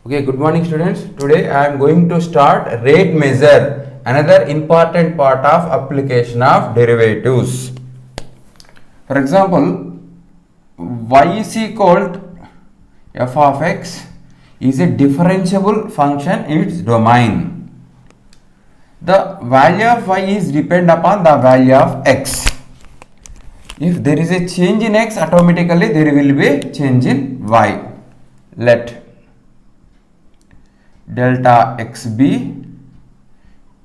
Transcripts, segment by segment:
Okay, good morning students. Today I am going to start rate measure, another important part of application of derivatives. For example, y is equal to f of x is a differentiable function in its domain. The value of y is depend upon the value of x. If there is a change in x, automatically there will be a change in y. Let delta x be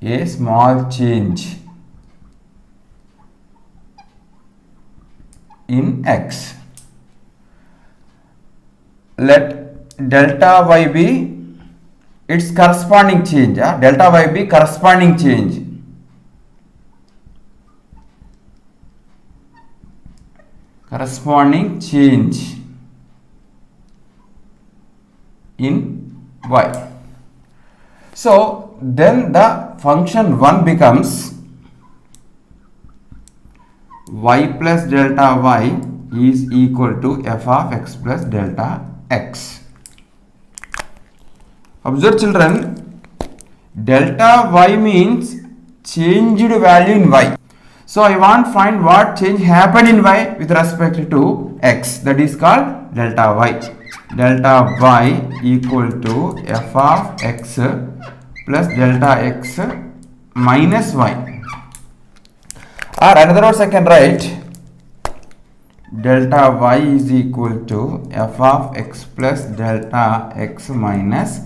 a small change in x. Let delta y be its corresponding change. Delta y be corresponding change in y. So then the function 1 becomes y plus delta y is equal to f of x plus delta x. Observe children, delta y means changed value in y. So I want to find what change happened in y with respect to x, that is called delta y. Delta y equal to f of x plus delta x minus y, or another words I can write delta y is equal to f of x plus delta x minus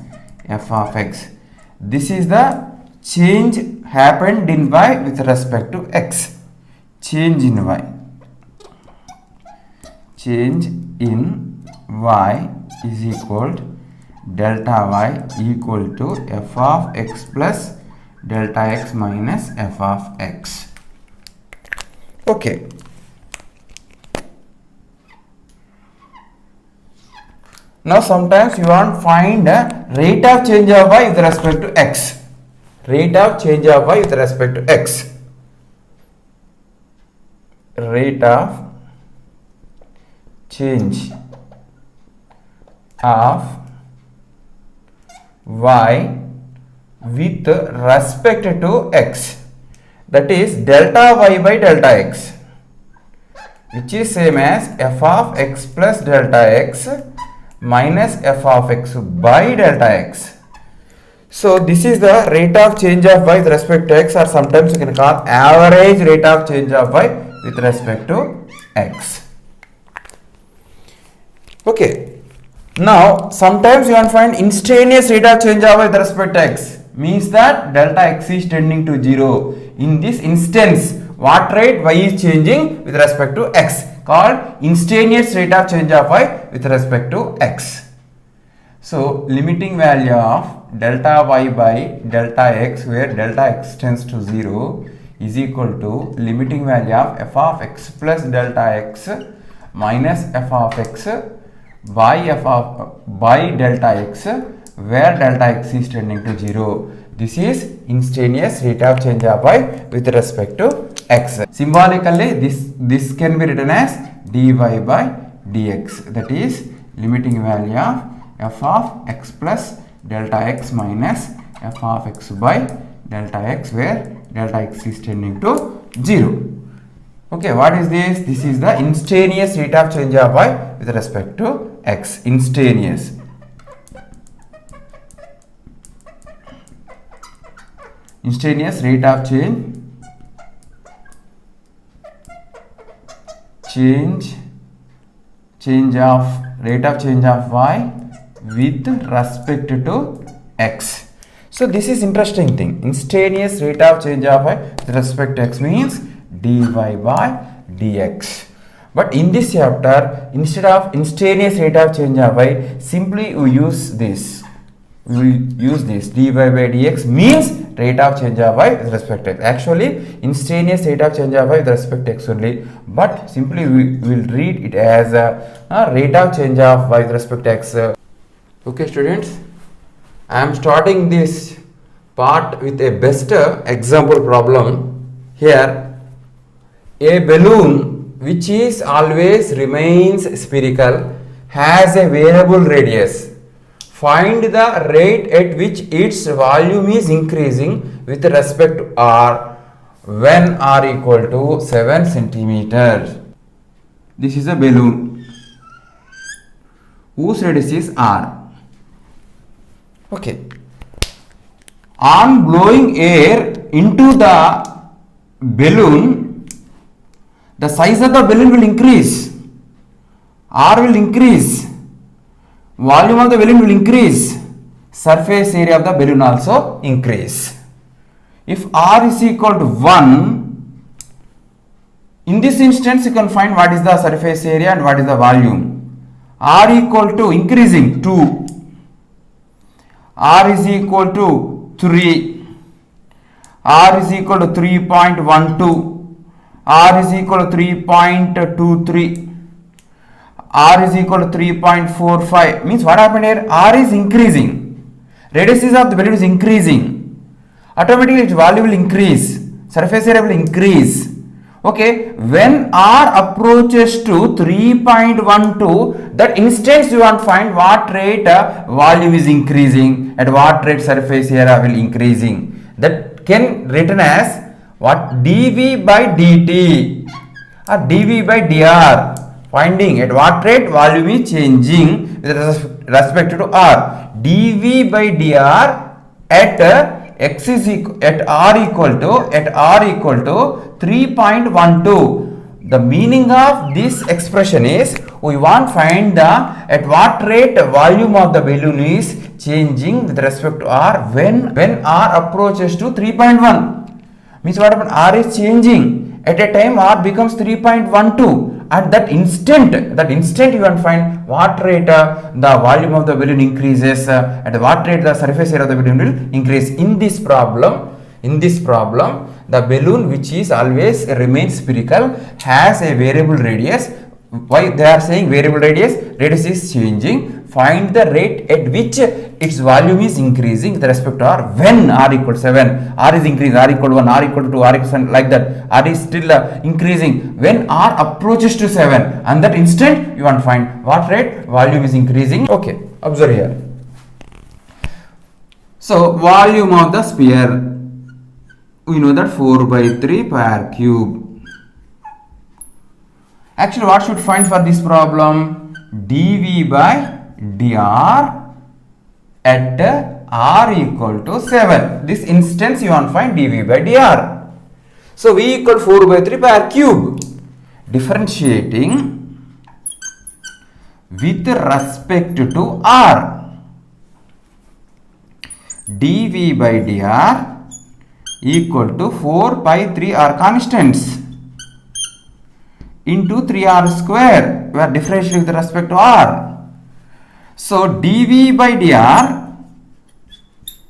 f of x. This is the change happened in y with respect to x. Change in y. Change in y is equal to delta y equal to f of x plus delta x minus f of x. Okay. Now sometimes you want to find rate of change of y with respect to x. Rate of change of y with respect to x. Rate of change of y with respect to x, that is delta y by delta x, which is same as f of x plus delta x minus f of x by delta x. So this is the rate of change of y with respect to x, or sometimes you can call average rate of change of y with respect to x. Okay. Now sometimes you want to find instantaneous rate of change of y with respect to x, means that delta x is tending to 0. In this instance, what rate y is changing with respect to x, called instantaneous rate of change of y with respect to x. So limiting value of delta y by delta x, where delta x tends to 0, is equal to limiting value of f of x plus delta x minus f of x by delta x, where delta x is tending to 0. This is instantaneous rate of change of y with respect to x. Symbolically, this can be written as dy by dx, that is limiting value of f of x plus delta x minus f of x by delta x, where delta x is tending to 0. Okay, what is this? This is the instantaneous rate of change of y with respect to x. Instantaneous. Instantaneous rate of rate of change of y with respect to x. So this is interesting thing. Instantaneous rate of change of y with respect to x means dy by dx. But in this chapter, instead of instantaneous rate of change of y, simply we use this. Dy by dx means rate of change of y with respect to x. Actually, instantaneous rate of change of y with respect to x only, but simply we will read it as a rate of change of y with respect to x. Okay students, I am starting this part with a best example problem. Here a balloon which is always remains spherical has a variable radius find the rate at which its volume is increasing with respect to r when r equal to 7 centimeters. This is a balloon whose radius is r. Okay. On blowing air into the balloon, the size of the balloon will increase, r will increase, volume of the balloon will increase, surface area of the balloon also increase. If r is equal to 1, in this instance you can find what is the surface area and what is the volume. R equal to increasing 2, r is equal to 3, r is equal to 3.12, r is equal to 3.23, r is equal to 3.45. Means what happened here? R is increasing, radius of the balloon is increasing, automatically its volume will increase, surface area will increase. Okay, when r approaches to 3.12, that instance you want to find what rate volume is increasing, at what rate surface area will increasing. That can written as what? dv by dt or dv by dr. Finding at what rate volume is changing with respect to r. dv by dr at x is equal at r equal to 3.12. The meaning of this expression is we want to find the at what rate volume of the balloon is changing with respect to r when r approaches to 3.1. Means what happened? R is changing at a time r becomes 3.12. At that instant you want to find what rate the volume of the balloon increases, at what rate the surface area of the balloon will increase. In this problem, the balloon, which is always remains spherical, has a variable radius. Why they are saying variable radius? Radius is changing. Find the rate at which its volume is increasing with respect to r when r equal to 7. R is increasing, r equal to 1, r equal to 2, r equal to 7, like that. R is still increasing when r approaches to 7. And that instant you want to find what rate volume is increasing. Okay, observe here. So volume of the sphere, we know that 4 by 3 per cube. Actually, what should find for this problem? dv by dr at r equal to 7. This instance you want to find dv by dr. So v equal 4 by 3 per cube. Differentiating with respect to r. dv by dr equal to 4 by 3 are constants into 3r square. We are differentiating with respect to r. So dv by dr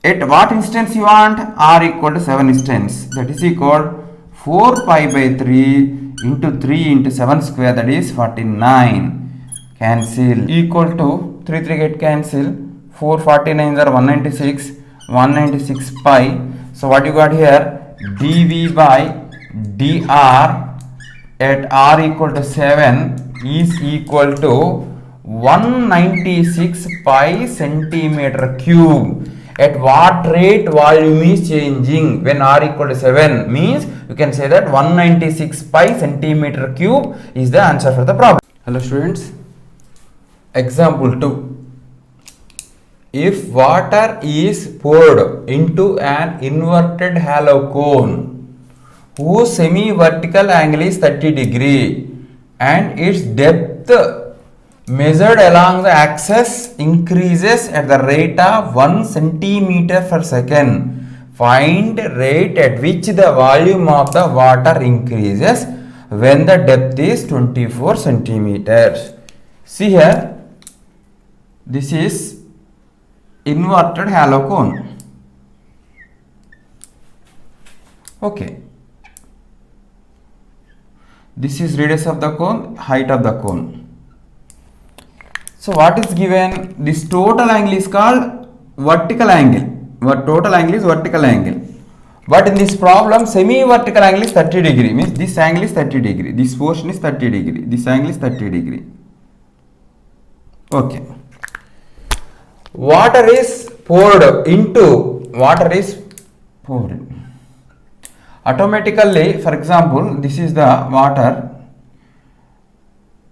at what instance you want? R equal to 7 instance. That is equal 4 pi by 3 into 3 into 7 square, that is 49. Cancel. Equal to 3 get cancel. 4 49s are 196 pi. So what you got here? dv by dr at r equal to 7 is equal to 196 pi centimeter cube. At what rate volume is changing when r equal to 7? Means you can say that 196 pi centimeter cube is the answer for the problem. Hello students. Example 2. If water is poured into an inverted hollow cone whose semi-vertical angle is 30 degree and its depth measured along the axis increases at the rate of 1 centimeter per second, find rate at which the volume of the water increases when the depth is 24 centimeters. See here, this is inverted hollow cone. Okay. This is radius of the cone, height of the cone. So what is given? This total angle is called vertical angle. What total angle is vertical angle. But in this problem, semi-vertical angle is 30 degree. Means this angle is 30 degree. This portion is 30 degree. This angle is 30 degree. Okay. water is poured into, water is poured. Automatically, for example, this is the water.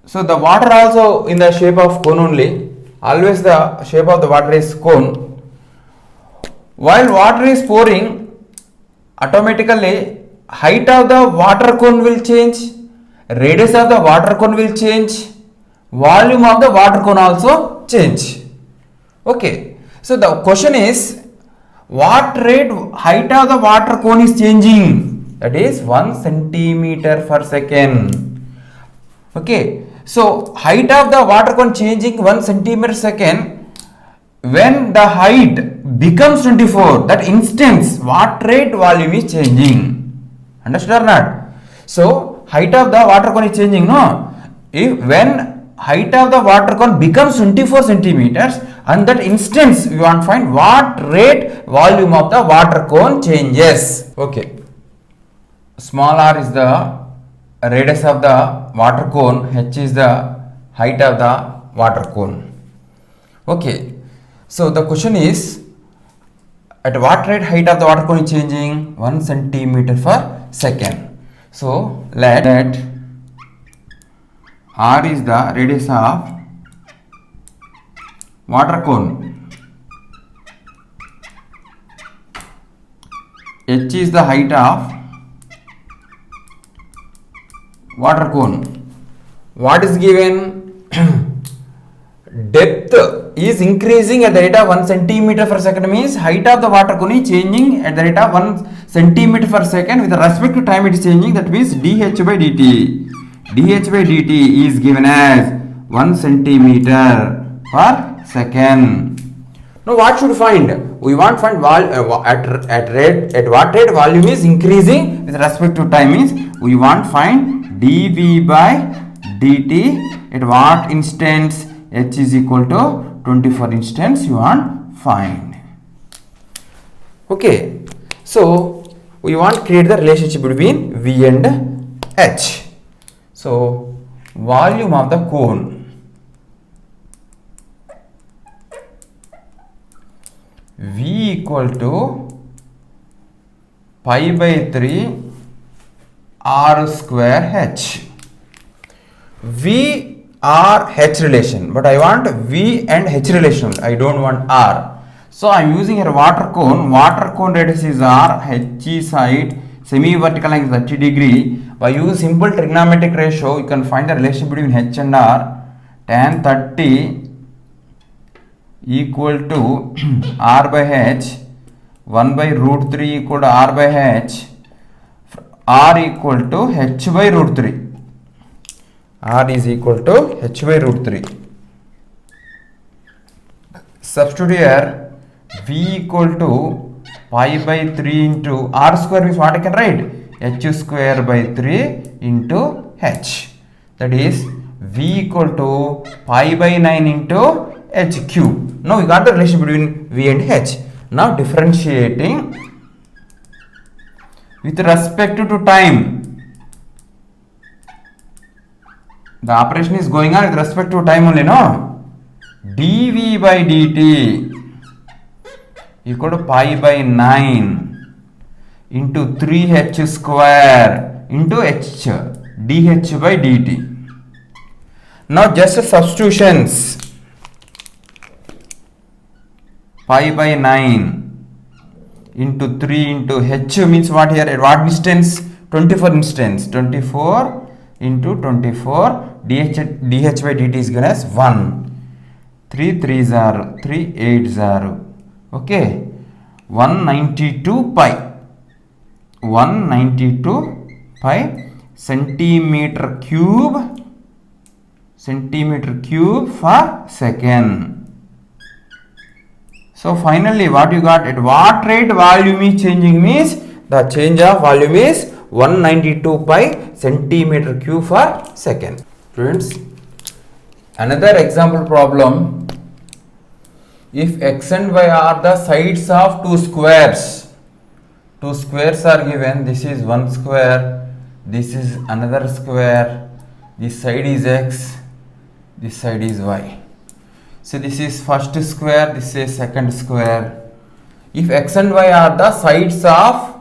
So the water also in the shape of cone only. Always the shape of the water is cone. While water is pouring, automatically height of the water cone will change, radius of the water cone will change, volume of the water cone also change. Okay. So the question is, what rate height of the water cone is changing? That is 1 centimeter per second. Okay. So height of the water cone changing 1 centimeter second. When the height becomes 24, that instance what rate volume is changing. Understood or not? So height of the water cone is changing, no? If when height of the water cone becomes 24 centimeters, and that instance we want to find what rate volume of the water cone changes. Okay. Small r is the radius of the water cone, h is the height of the water cone. Okay. So the question is, at what rate height of the water cone is changing? 1 centimeter per second. So let r is the radius of water cone, h is the height of water cone. What is given? Depth is increasing at the rate of 1 centimeter per second, means height of the water cone is changing at the rate of 1 centimeter per second. With respect to time it is changing, that means dh by dt. dh by dt is given as 1 centimeter per second. Now what should find? We want to find at what rate volume is increasing with respect to time, means we want to find dv by dt at what instance h is equal to 24 instance you want find. Okay, so we want to create the relationship between v and h. So volume of the cone, v equal to pi by 3 r square h. V r h relation, but I want v and h relation, I don't want r. So I am using here water cone. Water cone radius is r, h is height, semi vertical angle is 30 degree. By using simple trigonometric ratio, you can find the relation between h and r. Tan 30 equal to r by h, 1 by root 3 equal to r by h, r equal to h by root 3. R is equal to h by root 3. Substitute here, v equal to pi by 3 into r square, means what I can write? H square by 3 into h. That is v equal to pi by 9 into h cube. Now we got the relation between v and h. Now differentiating with respect to time. The operation is going on with respect to time only, no? dv by dt equal to pi by 9 into 3h square into h, dh by dt. Now just substitutions. Pi by 9 into 3 into h means what here? At what distance? 24 instance. 24 into 24. dh by dt is given as 1. 3 3s are 3 8s are. Okay. 192 pi. 192 pi centimeter cube for second. So finally what you got? At what rate volume is changing, means the change of volume is 192 pi centimeter cube per second. Students, another example problem. If x and y are the sides of two squares are given. This is one square, this is another square, this side is x, this side is y. So this is first square, this is second square. If x and y are the sides of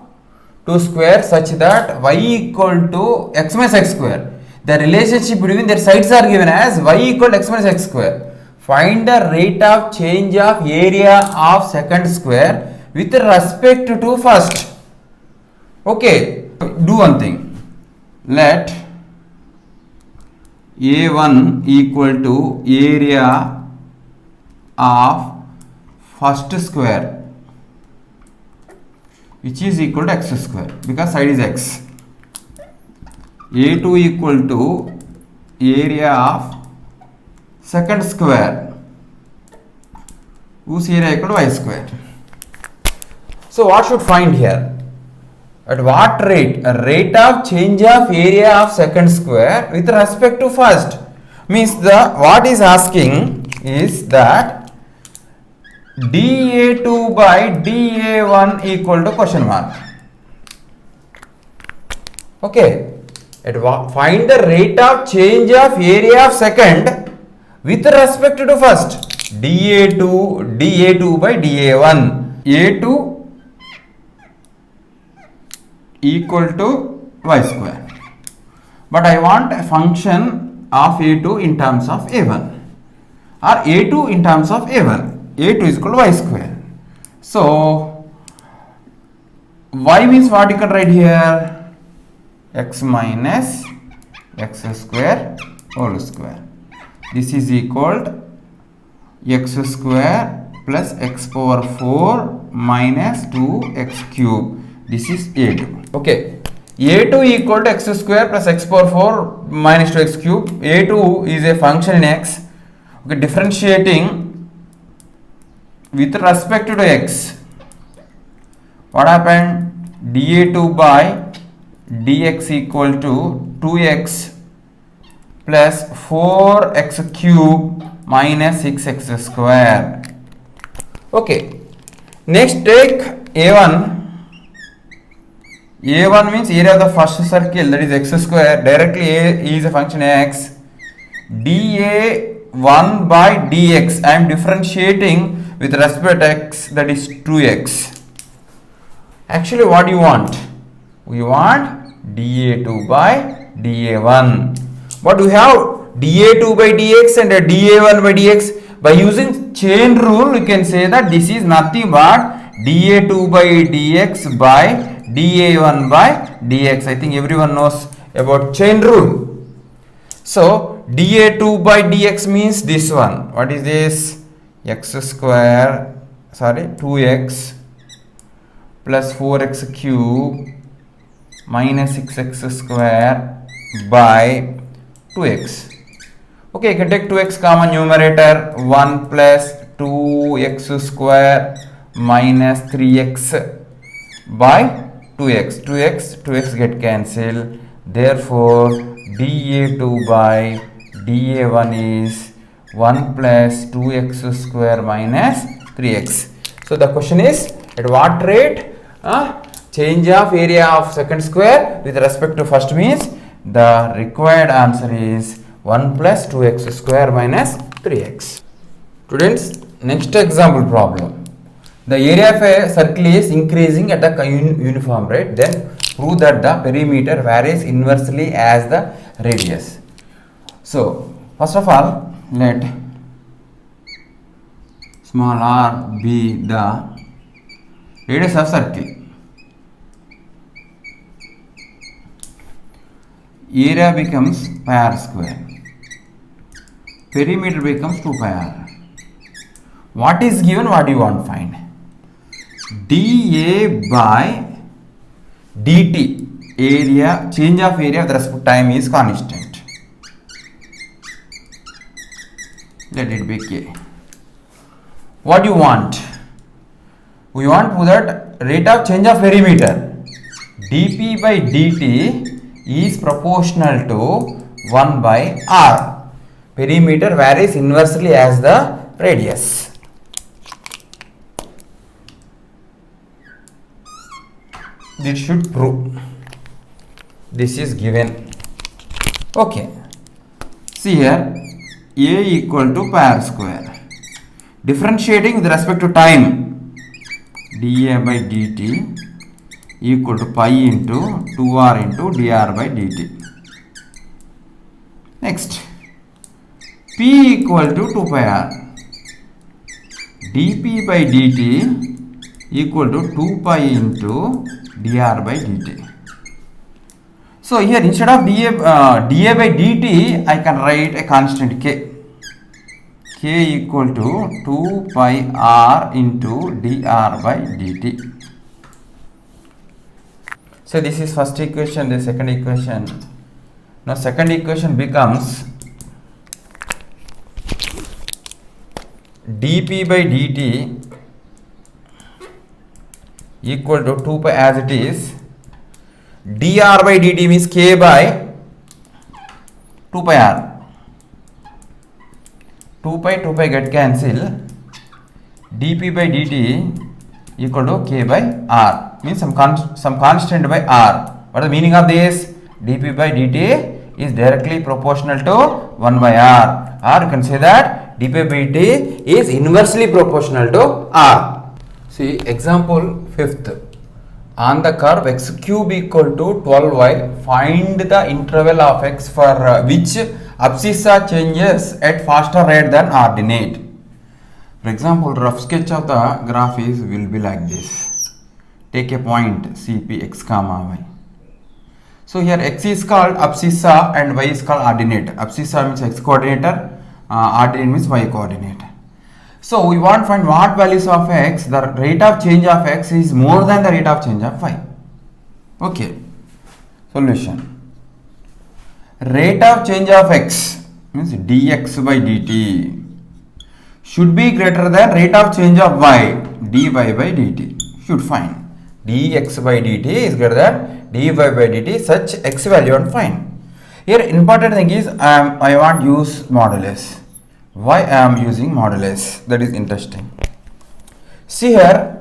two squares such that y equal to x minus x square, the relationship between their sides are given as y equal to x minus x square. Find the rate of change of area of second square with respect to first. Okay, do one thing. Let A1 equal to area of first square, which is equal to x square because side is x. A2 equal to area of second square, whose area equal to y square. So what should find here? At what rate? A rate of change of area of second square with respect to first. Means what is asking is that dA2 by dA1 equal to question mark. Okay. Find the rate of change of area of second with respect to first. dA2 by dA1. A2 equal to y square. But I want a function of A2 in terms of A1 or A2 in terms of A1. A2 is equal to y square. So y means what you can write here? X minus x square whole square. This is equal to x square plus x power 4 minus 2x cube. This is A2. Okay. A2 equal to x square plus x power 4 minus 2x cube. A2 is a function in x. Okay, differentiating with respect to x. What happened? dA2 by dx equal to 2x plus 4x cube minus 6x square. Okay. Next take A1. A1 means area of the first circle, that is x square. Directly A is a function x. dA1 by dx, I am differentiating with respect to x, that is 2x. Actually what do you want? We want dA2 by dA1. But we have dA2 by dx and dA1 by dx. By using chain rule, we can say that this is nothing but dA2 by dx by dA1 by dx. I think everyone knows about chain rule. So dA2 by dx means this one. What is this? X square, 2x plus 4x cube minus 6x square by 2x. Okay, you can take 2x common numerator. 1 plus 2x square minus 3x by 2x get cancelled. Therefore dA2 by dA1 is 1 plus 2x square minus 3x. So the question is, at what rate change of area of second square with respect to first means? The required answer is 1 plus 2x square minus 3x. Students, next example problem. The area of a circle is increasing at the uniform rate. Then prove that the perimeter varies inversely as the radius. So first of all, let small r be the radius of circle. Area becomes pi r square. Perimeter becomes 2 pi r. What is given? What do you want to find? dA by dt, area, change of area with respect to time is constant. Let it be k. What do you want? We want to that rate of change of perimeter. dP by dt is proportional to 1 by r. Perimeter varies inversely as the radius. This should prove. This is given. Okay. See here, a equal to pi r square. differentiating with respect to time, dA by dt equal to pi into 2r into dr by dt. Next, p equal to 2 pi r, dp by dt equal to 2 pi into dr by dt. So here instead of dA by dt, I can write a constant k. K equal to 2 pi r into dr by dt. So this is first equation, the second equation. Now second equation becomes dp by dt equal to 2 pi as it is. dr by dt means k by 2 pi r. 2 pi get cancel. dp by dt equal to k by r, means some constant by r. What is the meaning of this? dp by dt is directly proportional to 1 by r, or you can say that dp by dt is inversely proportional to r. See example 5th. On the curve x cube equal to 12y, find the interval of x for which abscissa changes at faster rate than ordinate. For example, rough sketch of the graph will be like this. Take a point CP x comma y. So here x is called abscissa and y is called ordinate. Abscissa means x coordinate, ordinate means y coordinate. So we want to find what values of x, the rate of change of x is more than the rate of change of y. Okay, solution. Rate of change of x means dx by dt should be greater than rate of change of y, dy by dt. Should find dx by dt is greater than dy by dt, such x value and find. Here important thing is I want use modulus. Why I am using modulus? That is interesting. See here,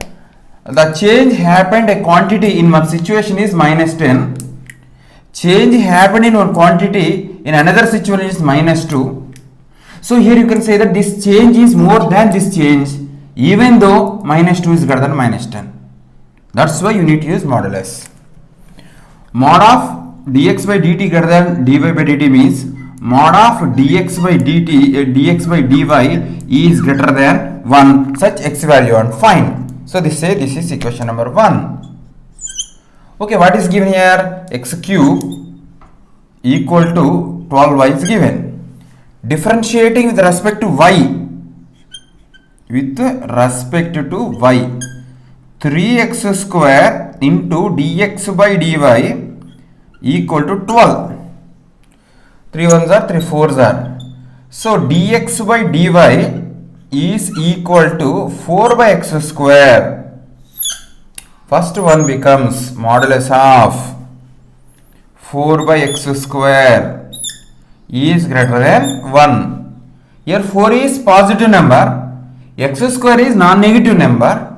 the change happened a quantity in one situation is minus 10. Change happened in one quantity in another situation is minus 2. So here you can say that this change is more than this change, even though minus 2 is greater than minus 10. That's why you need to use modulus. Mod of dx by dt greater than dy by dt means mod of dx by dt dx by dy is greater than 1, such x value and find. So this is equation number 1. Okay, what is given here? X cube equal to 12y is given. Differentiating with respect to y, 3x square into dx by dy equal to 12. 3 1s are 3 4s are. So dx by dy is equal to 4 by x square. First one becomes modulus of 4 by x square is greater than 1. Here 4 is positive number, x square is non-negative number.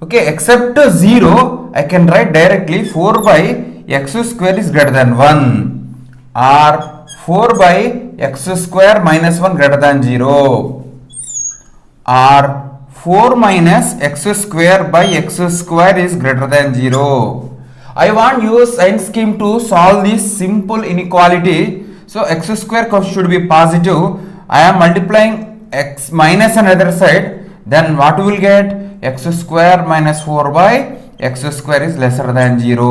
Okay, except 0, I can write directly 4 by x square is greater than 1, or 4 by x square minus 1 greater than 0, or 4 minus x square by x square is greater than 0. I want use sign scheme to solve this simple inequality. So x square should be positive. I am multiplying x minus another side. Then what we will get? X square minus 4 by x square is lesser than 0,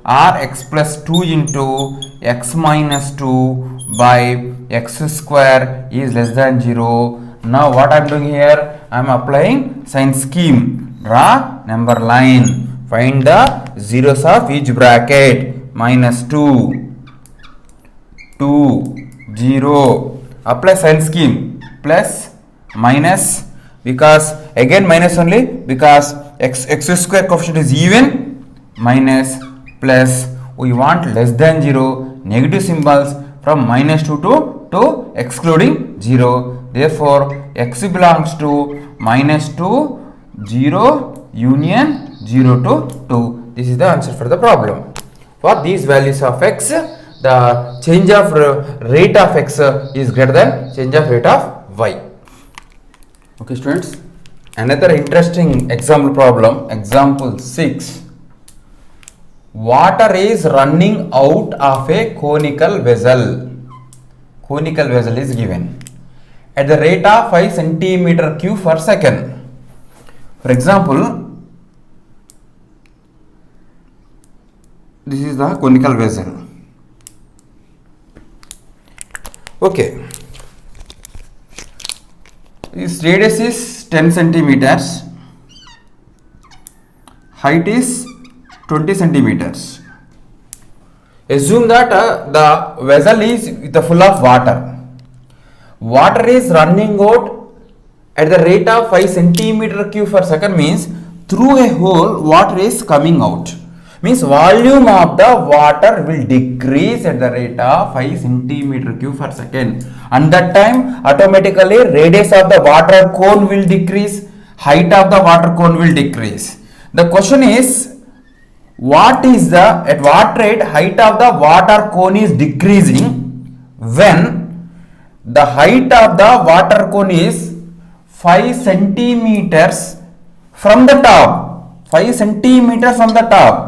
or x plus 2 into x minus 2 by x square is less than 0. Now what I am doing here? I am applying sign scheme. Draw number line. Find the zeros of each bracket. Minus 2, 2, 0. Apply sign scheme. Plus, minus, because again minus only, because x square coefficient is even, minus, plus, we want less than 0, negative symbols from minus 2 to excluding 0. Therefore, x belongs to minus 2, 0, union 0 to 2. This is the answer for the problem. For these values of x, the change of rate of x is greater than change of rate of y. Okay, students, another interesting example problem, example 6. Water is running out of a conical vessel. Conical vessel is given at the rate of 5 centimeter cube per second. For example, this is the conical vessel. Okay. Its radius is 10 centimeters, height is 20 centimeters. Assume that the vessel is full of water. Water is running out at the rate of 5 centimeter cube per second, means through a hole water is coming out. Means volume of the water will decrease at the rate of 5 centimeter cube per second. And that time automatically radius of the water cone will decrease, height of the water cone will decrease. The question is, what is the, at what rate height of the water cone is decreasing when the height of the water cone is 5 centimeters from the top. 5 centimeters from the top.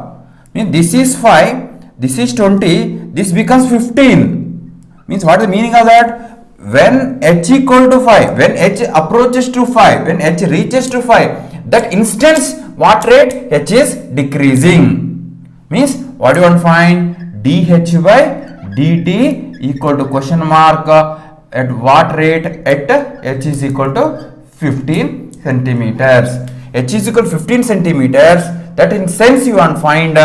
Means this is 5, this is 20, this becomes 15. Means what is the meaning of that? When h equal to 5, when h approaches to 5, when h reaches to 5, that instance what rate? H is decreasing. Means what do you want to find? dH by dt equal to question mark at what rate? At h is equal to 15 centimeters. H is equal to 15 centimeters. That in sense you want to find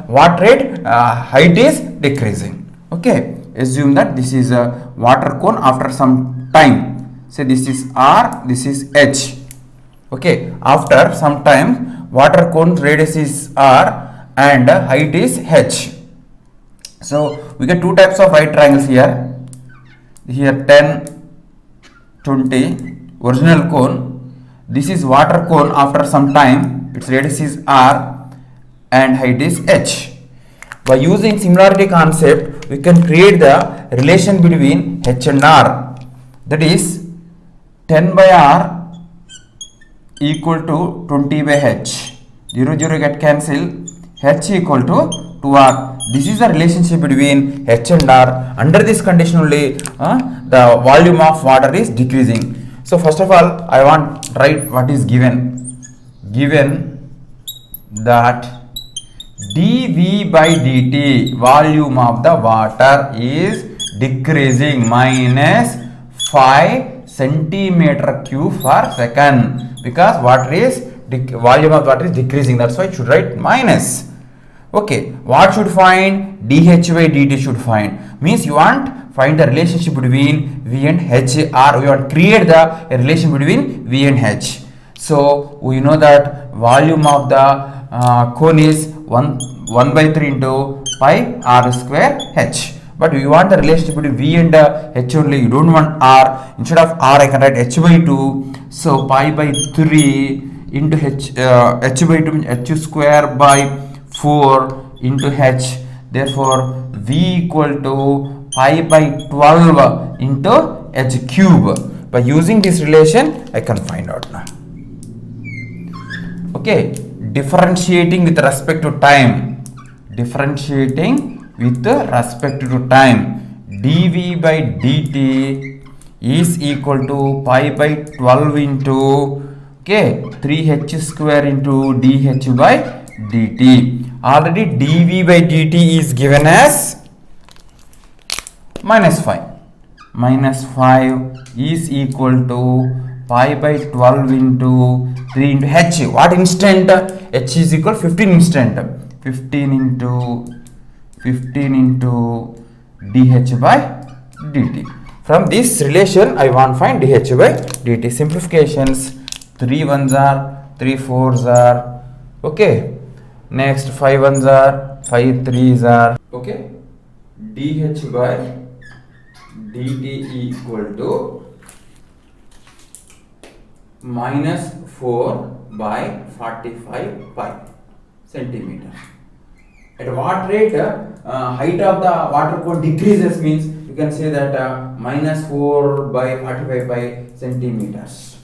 what rate? Height is decreasing. Okay, assume that this is a water cone after some time. Say this is R, this is H. Okay, after some time water cone radius is R and height is H. So we get two types of right triangles here. Here 10, 20, original cone. This is water cone after some time, its radius is R and height is H. By using similarity concept, we can create the relation between H and R. That is 10 by R equal to 20 by H. 0, 0 get cancelled. H equal to 2R. This is the relationship between H and R. Under this condition only, the volume of water is decreasing. So first of all, I want to write what is given. Given that dV by dt, volume of the water is decreasing minus 5 centimeter cube per second, because water is volume of water is decreasing. That's why it should write minus. Okay, what should find? dH by dt should find. Means you want find the relationship between V and H, or we want create the relation between V and H. So we know that volume of the cone is 1 by 3 into pi r square H. But we want the relationship between V and H only. You don't want R. Instead of R, I can write H by 2. So pi by 3 into H by 2 means H square by 4 into H. Therefore, V equal to pi by 12 into H cube. By using this relation, I can find out now. Okay, differentiating with respect to time. Differentiating with respect to time. dV by dt is equal to pi by 12 into 3h square into dH by dt. Already dV by dt is given as minus 5. Minus 5 is equal to pi by 12 into 3 into h. What instant? H is equal 15 instant. 15 into dH by dt. From this relation, I want to find dH by dt. Simplifications: 3 ones are 3 4s are. Okay. Next 5 ones are 5 3s are. Okay. dH by dt equal to minus 4 by 45 pi centimeter. At what rate height of the water cone decreases, means you can say that minus 4 by 45 pi centimeters.